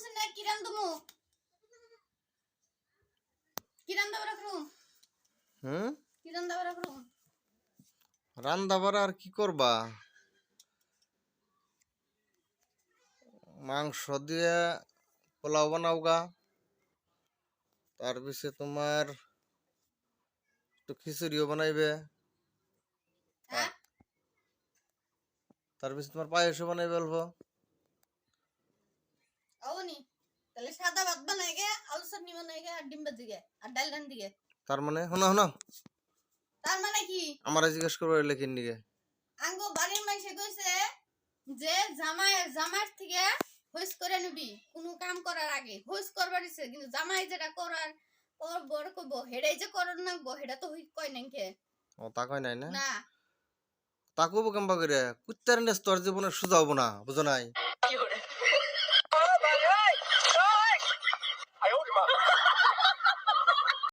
বুঝছ না কি রান্ধমু কি রান্ধা বড় করুম কি রান্ধা বড় করুম রান্না বাড়া আর কি করবা মাংস দিয়ে পোলাও বানাও গা তার পিছে তোমার একটু খিচুড়িও বানাইবে হ্যাঁ তার পিছে তোমার পায়েসও বানাইবে অল্প আওনি তাহলে সাদা ভাত বানাই গে আলু চটনি বানাই গে আর ডিম ভাজি গে আর ডাল রান্ধি গে তার মানে শোনো শোনো তার মানে কি আমার জিজ্ঞেস করবো লেখিন দিকে আঙ্গো বাড়ির মাইসে কইছে যে জামাইয়ের থেকে হইস করে নিবি কোনো কাম করার আগে হইস করবার ইচ্ছে কিন্তু জামাই যেটা করার পর বড় কইব হেডাই যে করন না হেডা তো হই কয় নাই কে ও তা কয় নাই না না তা কবো কেমবা করে কুত্তার নেস তোর জীবনে সুজাবো না বুঝো নাই